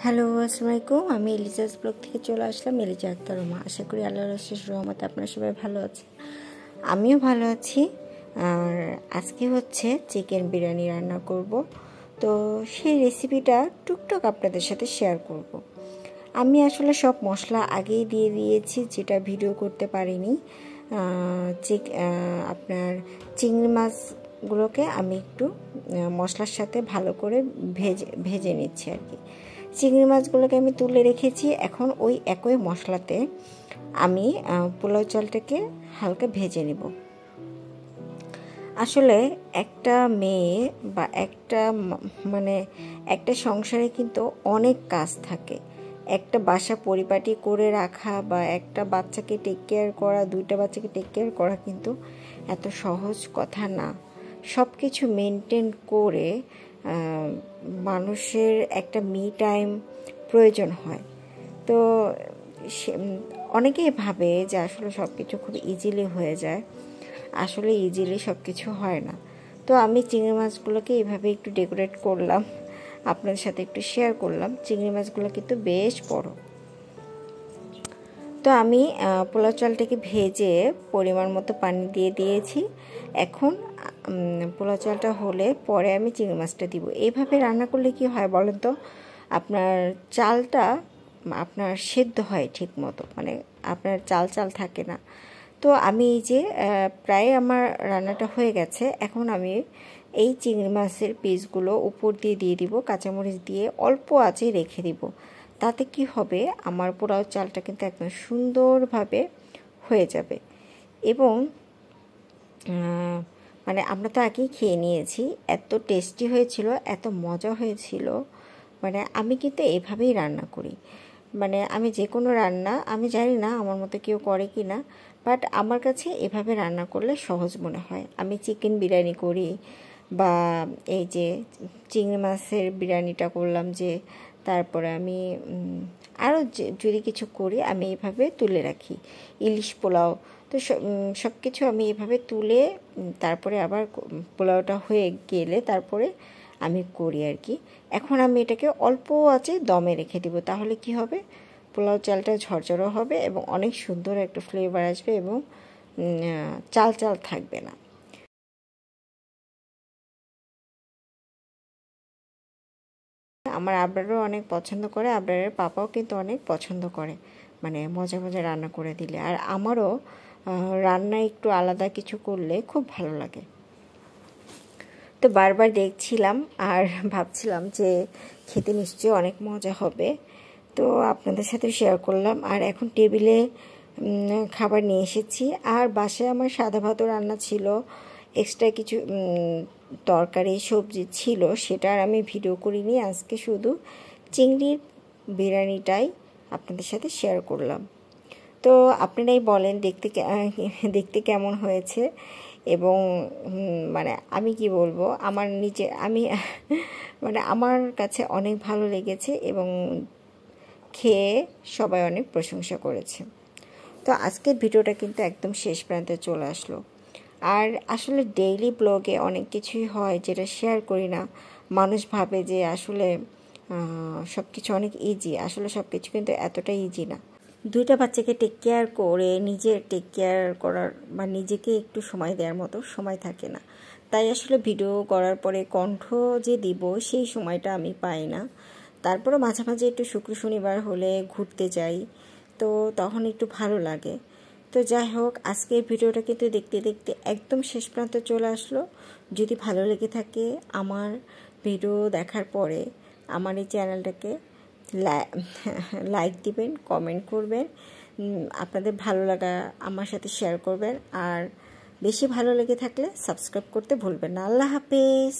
Hello, আসসালামু আলাইকুম। আমি এলিজাস ব্লগ থেকে চলে আসলাম, এলিজা আক্তার রুমা। আশা করি আল্লাহর অশেষ রহমতে আপনারা সবাই ভালো আছেন। আমিও ভালো আছি। আর আজকে হচ্ছে চিকেন বিরিয়ানি রান্না করব। তো সেই রেসিপিটা টুকটাক আপনাদের সাথে শেয়ার করব। আমি আসলে সব মশলা আগেই দিয়ে দিয়েছি, যেটা ভিডিও করতে পারিনি। আপনার চিংড়ি মাছগুলোকে আমি একটু মশলার সাথে ভালো করে ভেজে নিচ্ছি আর কি। চিংড়ি মাছগুলোকে আমি তুলে রেখেছি। এখন ওই একই মশলাতে আমি পোলাও চালটাকে হালকা ভেজে নেব। আসলে একটা মেয়ে বা একটা সংসারে কিন্তু অনেক কাজ থাকে। একটা বাসা পরিপাটি করে রাখা বা একটা বাচ্চাকে টেক কেয়ার করা, দুইটা বাচ্চাকে টেক কেয়ার করা কিন্তু এত সহজ কথা না। সব কিছু মেনটেন করে মানুষের একটা মি টাইম প্রয়োজন হয়। তো অনেকেই ভাবে যে আসলে সব কিছু খুব ইজিলি হয়ে যায়। আসলে ইজিলি সব কিছু হয় না। তো আমি চিংড়ি মাছগুলোকে এইভাবে একটু ডেকোরেট করলাম, আপনাদের সাথে একটু শেয়ার করলাম। চিংড়ি মাছগুলো কিন্তু বেশ বড়। তো আমি পোলাও চালটাকে ভেজে পরিমাণ মতো পানি দিয়ে দিয়েছি। এখন পোলাও চালটা হলে পরে আমি চিংড়ি মাছটা দিব। এইভাবে রান্না করলে কি হয় বলেন তো, আপনার চালটা আপনার সেদ্ধ হয় ঠিক মতো, মানে আপনার চাল থাকে না। তো আমি এই যে প্রায় আমার রান্নাটা হয়ে গেছে। এখন আমি এই চিংড়ি মাছের পিসগুলো উপর দিয়ে দিব, কাঁচামরিচ দিয়ে অল্প আঁচে রেখে দিব। তাতে কি হবে, আমার পোলাও চালটা কিন্তু একদম সুন্দরভাবে হয়ে যাবে। এবং মানে আমরা তো আগেই খেয়ে নিয়েছি, এত টেস্টি হয়েছিল, এত মজা হয়েছিল। মানে আমি কিন্তু এভাবেই রান্না করি। মানে আমি যে কোনো রান্না, আমি জানি না আমার মতো কেউ করে কি না, বাট আমার কাছে এভাবে রান্না করলে সহজ মনে হয়। আমি চিকেন বিরিয়ানি করি বা এই যে চিংড়ি মাছের বিরিয়ানিটা করলাম, যে তারপরে আমি আরও যদি কিছু করি আমি এইভাবে তুলে রাখি। ইলিশ পোলাও, তো সব কিছু আমি এভাবে তুলে তারপরে আবার পোলাওটা হয়ে গেলে তারপরে আমি করি আর কি। এখন আমি এটাকে অল্প আঁচে দমে রেখে দিব। তাহলে কি হবে, পোলাও চালটা ঝরঝরো হবে এবং অনেক সুন্দর একটা ফ্লেভার আসবে এবং চাল থাকবে না। আমার আবরারও অনেক পছন্দ করে, আবরারের পাপাও কিন্তু অনেক পছন্দ করে, মানে মজা রান্না করে দিলে। আর আমারও রান্না একটু আলাদা কিছু করলে খুব ভালো লাগে। তো বারবার দেখছিলাম আর ভাবছিলাম যে খেতে নিশ্চয়ই অনেক মজা হবে। তো আপনাদের সাথে শেয়ার করলাম। আর এখন টেবিলে খাবার নিয়ে এসেছি। আর বাসায় আমার সাদা ভাতও রান্না ছিল, এক্সট্রা কিছু তরকারি সবজি ছিল, সেটা আর আমি ভিডিও করিনি। আজকে শুধু চিংড়ির বিরিয়ানিটাই আপনাদের সাথে শেয়ার করলাম। তো আপনারাই বলেন দেখতে কেমন হয়েছে। এবং মানে আমি কি বলবো, আমি মানে আমার কাছে অনেক ভালো লেগেছে এবং খেয়ে সবাই অনেক প্রশংসা করেছে। তো আজকের ভিডিওটা কিন্তু একদম শেষ প্রান্তে চলে আসলো। আর আসলে ডেইলি ব্লগে অনেক কিছুই হয় যেটা শেয়ার করি না। মানুষ ভাবে যে আসলে সব কিছু অনেক ইজি, আসলে সব কিছু কিন্তু এতটা ইজি না। দুইটা বাচ্চাকে টেক কেয়ার করে নিজের টেক কেয়ার করার বা নিজেকে একটু সময় দেওয়ার মতো সময় থাকে না। তাই আসলে ভিডিও করার পরে কণ্ঠ যে দিব সেই সময়টা আমি পাই না। তারপরে মাঝে মাঝে একটু শুক্র শনিবার হলে ঘুরতে যাই, তো তখন একটু ভালো লাগে। তো যাই হোক, আজকের ভিডিওটা কিন্তু দেখতে দেখতে একদম শেষ প্রান্তে চলে আসলো। যদি ভালো লেগে থাকে আমার ভিডিও দেখার পরে আমার এই চ্যানেলটাকে লাইক দিবেন, কমেন্ট করবেন, আপনাদের ভালো লাগা আমার সাথে শেয়ার করবেন। আর বেশি ভালো লেগে থাকলে সাবস্ক্রাইব করতে ভুলবেন না। আল্লাহ হাফেজ।